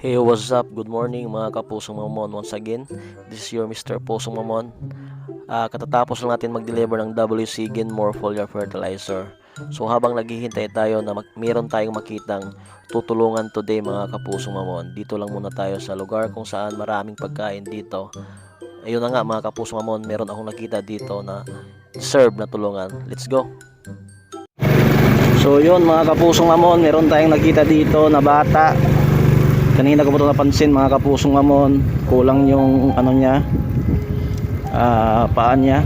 Hey, what's up? Good morning mga kapusong mamon. Once again, this is your Mr. Pusong Mamon. Katatapos lang natin mag-deliver ng WC Genmore Foliar Fertilizer. So habang naghihintay tayo na meron tayong makitang tutulungan today mga kapusong mamon, dito lang muna tayo sa lugar kung saan maraming pagkain dito. Ayun na nga mga kapusong mamon, meron akong nakita dito na serve na tulungan. Let's go! So yun mga kapusong mamon, meron tayong nakita dito na bata. Kanina ko po ito napansin mga kapusong mamon, kulang yung ano niya, paan niya.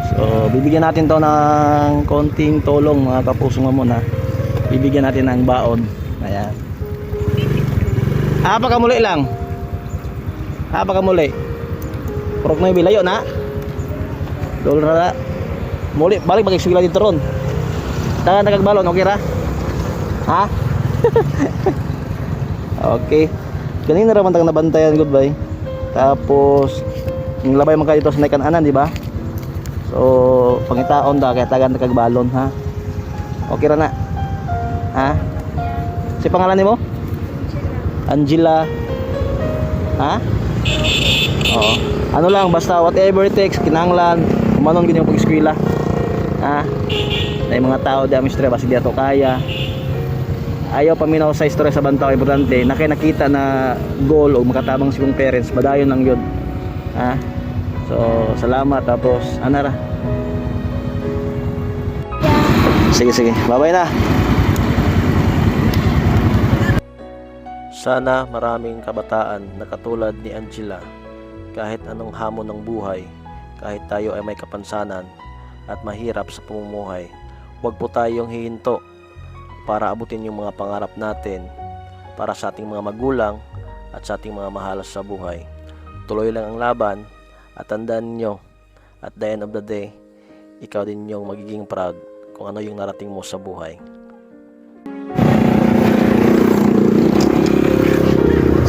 So bibigyan natin to ng konting tulong mga kapusong mamon ha. Bibigyan natin ng baon. Ayan. Pakamuli lang. Pakamuli. Purok na yung bilayo na. Dolo na. Muli, balik mag-exigla dito ron. Tahan nagagbalon, okay ra? Ha? Okay. Kanina raman tang nabantayan goodbye. Tapos yung labay man kayo dito sa Naikan-anan, di ba? So, pangitaon da kaya tagan kagbalon ha. Okay ra na. Ha? Si pangalan nimo? Angela. Ha? Oo. Ano lang basta whatever it takes kinahanglan kumanon gid yung pag-eskwela. Ha? May mga tao di amistre basi di ato kaya. Ayaw paminaw sa istorya sa bantaw importante nakita na goal o makatabang si kong parents madayon lang yun ha. So salamat tapos anara sige bye bye na. Sana maraming kabataan na katulad ni Angela, kahit anong hamon ng buhay, kahit tayo ay may kapansanan at mahirap sa pamumuhay, huwag po tayong hihinto para abutin yung mga pangarap natin para sa ating mga magulang at sa ating mga mahalas sa buhay. Tuloy lang ang laban at tandaan nyo at the end of the day, ikaw din yung magiging proud kung ano yung narating mo sa buhay.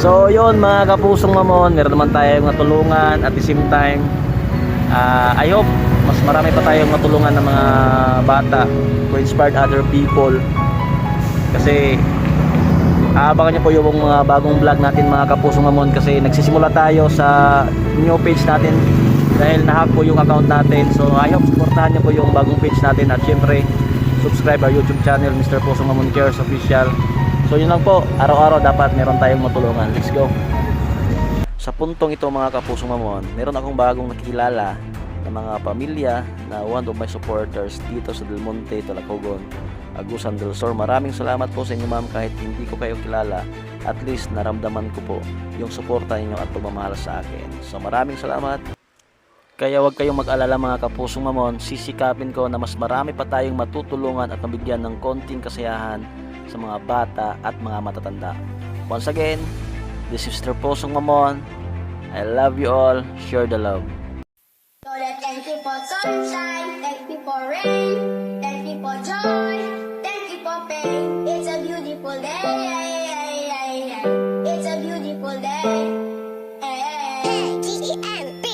So yun mga kapusong mamon, meron naman tayong natulungan at the same time I hope mas marami pa tayong matulungan ng mga bata to inspire other people. Kasi abangan nyo po yung mga bagong vlog natin mga kapusong mamon, kasi nagsisimula tayo sa new page natin dahil nahack po yung account natin. So I hope supportahan nyo po yung bagong page natin at syempre subscribe our YouTube channel Mr. Pusong Mamon Cares Official. So yun lang po, araw-araw dapat meron tayong matulungan. Let's go! Sa puntong ito mga kapusong mamon, meron akong bagong nakikilala na mga pamilya na one of my supporters dito sa Del Monte, Talacogon, Agusan del Sur. Maraming salamat po sa inyo ma'am, kahit hindi ko kayo kilala, at least naramdaman ko po yung suporta ninyo at pagmamahal sa akin. So maraming salamat. Kaya huwag kayong mag-alala mga kapusong mamon, sisikapin ko na mas marami pa tayong matutulungan at mabigyan ng konting kasiyahan sa mga bata at mga matatanda. Once again, this is Mr. Pusong Mamon. I love you all. Share the love. So thank you for sunshine, thank you for rain, thank you for joy, thank you for pain. It's a beautiful day. It's a beautiful day. T-E-M-P